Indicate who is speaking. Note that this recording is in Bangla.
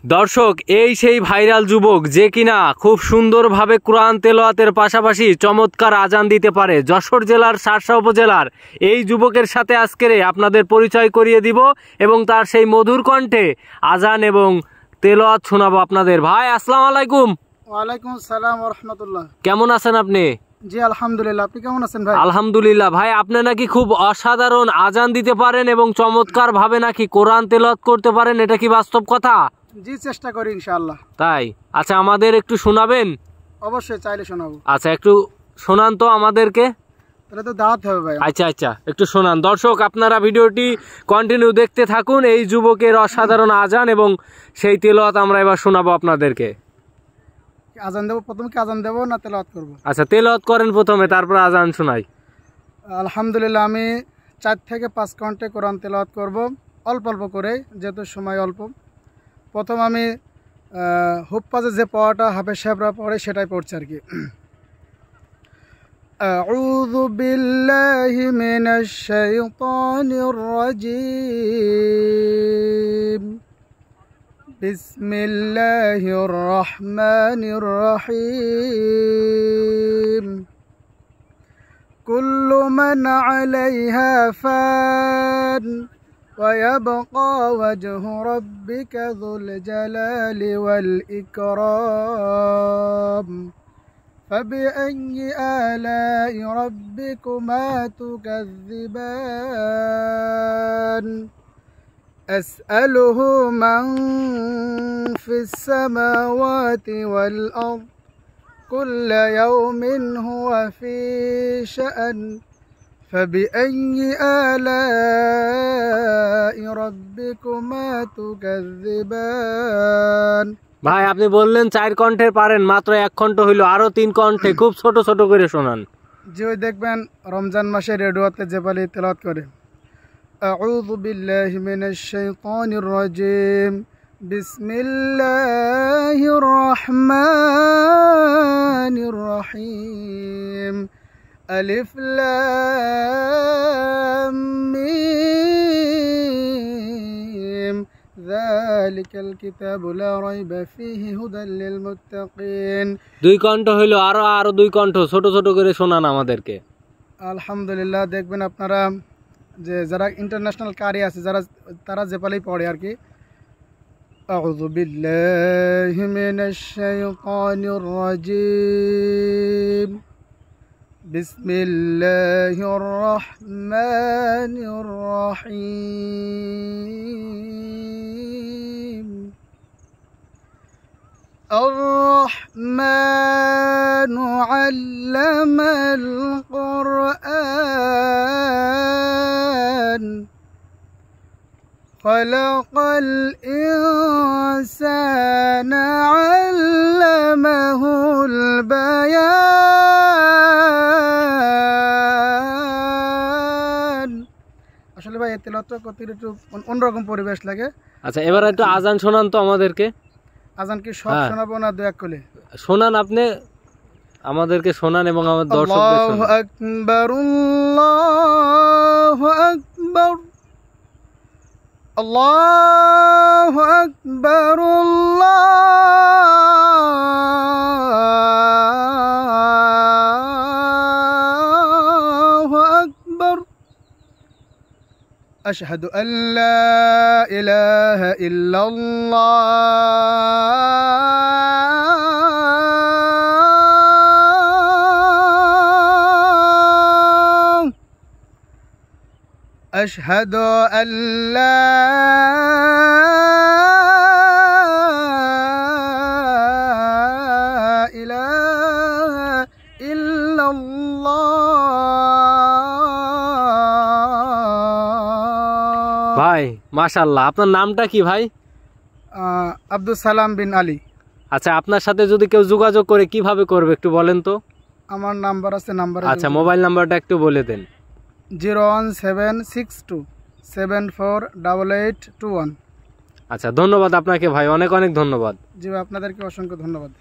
Speaker 1: দর্শক, এই সেই ভাইরাল যুবক যে কিনা খুব সুন্দরভাবে কোরআন তেলাওয়াতের পাশাপাশি চমৎকার আজান দিতে পারে। যশোর জেলার শার্শা উপজেলার এই যুবকের সাথে আজকের আপনাদের পরিচয় করিয়ে দিব এবং তার সেই মধুর কণ্ঠে আজান এবং তেলাওয়াত শোনাবো আপনাদের। ভাই আসসালামু আলাইকুম।
Speaker 2: ওয়ালাইকুম আসসালাম ওয়া রাহমাতুল্লাহ।
Speaker 1: কেমন আছেন আপনি?
Speaker 2: জি আলহামদুলিল্লাহ, আপনি কেমন আছেন ভাই?
Speaker 1: আলহামদুলিল্লাহ। ভাই আপনি নাকি খুব অসাধারণ আজান দিতে পারেন এবং চমৎকার ভাবে নাকি কোরআন তেলাওয়াত করতে পারেন, এটা কি বাস্তব কথা?
Speaker 2: জি চেষ্টা করি ইনশাআল্লাহ।
Speaker 1: তাই? আচ্ছা, আমাদের একটু শোনাবেন?
Speaker 2: অবশ্যই, চাইলে শোনাবো।
Speaker 1: আচ্ছা, একটু শোনান তো আমাদেরকে।
Speaker 2: তাহলে তো দাওয়াত হবে ভাই।
Speaker 1: আচ্ছা, একটু শোনান। দর্শক, আপনারা ভিডিওটি কন্টিনিউ দেখতে থাকুন। এই যুবকের অসাধারণ আজান এবং সেই তেলাওয়াত আমরা এবার শোনাবো আপনাদেরকে।
Speaker 2: আজান দেবো প্রথমে, কি আজান দেবো না তেলাওয়াত করব?
Speaker 1: আচ্ছা, তেলাওয়াত করেন প্রথমে, তারপর আজান শোনাই।
Speaker 2: আলহামদুলিল্লাহ, আমি 4 থেকে 5 ঘন্টা কোরআন তেলাওয়াত করব, অল্প অল্প করে, যেহেতু সময় অল্প। প্রথম আমি হুপ্পাজে যে পড়াটা হাফেজ সাহেবরা পড়ে সেটাই পড়ছি আর কি। আউযু বিল্লাহি মিনাশ শাইতানির রাজীম। বিসমিল্লাহির রহমানির রহিম। কুল্লু মান আলাইহা ফান ويبقى وجه ربك ذو الجلال والإكرام فبأي آلاء ربكما تكذبان أسأله من في السماوات والأرض كل يوم هو في شأن فبأي آلاء ربكما تكذبان।
Speaker 1: ভাই আপনি বললেন 4 কণ্ঠে পারেন, মাত্র 1 কণ্ঠ হইলো, আরো 3 কণ্ঠে খুব ছোট ছোট করে শোনান।
Speaker 2: যে ওই দেখবেন রমজান মাসে রেডিওতে যে পালি তেলাওয়াত করে, আউযু বিল্লাহি মিনাশ শাইতানির রাজীম। বিসমিল্লাহির রহমানির রহিম। ألف لام ميم ذلك الكتاب لا ريب فيه هدى للمتقين। 2
Speaker 1: কণ্ঠ হইলো, আরো 2 কণ্ঠ ছোট ছোট করে শোনান আমাদেরকে।
Speaker 2: আলহামদুলিল্লাহ, দেখবেন আপনারা যে যারা ইন্টারন্যাশনাল কারি আছে তারা যে পালেই পড়ে আর কি। আউযু বিল্লাহি মিনাশ শাইতানির রাজীম। بسم الله الرحمن الرحيم. الرحمن علم القرآن خلق الإنسان علمه البيان। আসলে ভাই তেলাওয়াত করতে একটু অন্যরকম পরিবেশ লাগে।
Speaker 1: আচ্ছা, এবার একটু আজান শোনান তো আমাদেরকে।
Speaker 2: আজান কি সব শোনাবো না দু এক করে?
Speaker 1: শোনান, আপনি আমাদেরকে শোনান এবং আমাদের দর্শকদের শোনান।
Speaker 2: আল্লাহু আকবার, আল্লাহু আকবার, আল্লাহু আকবার, আল্লাহু আকবার। আশহাদু আল্লা ইলাহা ইল্লাল্লাহ। আশহাদু আল্লা ইলাহা ইল্লাল্লাহ।
Speaker 1: ভাই মাশাআল্লাহ, আপনার নামটা কি ভাই?
Speaker 2: আব্দুল সালাম বিন আলী।
Speaker 1: আচ্ছা, আপনার সাথে যদি কেউ যোগাযোগ করে কিভাবে করবে একটু বলেন তো।
Speaker 2: আমার নাম্বার আছে, নাম্বার।
Speaker 1: আচ্ছা, মোবাইল নাম্বারটা একটু বলে দেন।
Speaker 2: 01762748821।
Speaker 1: আচ্ছা, ধন্যবাদ আপনাকে ভাই, অনেক অনেক ধন্যবাদ।
Speaker 2: জি ভাই, আপনাদেরকে অসংখ্য ধন্যবাদ।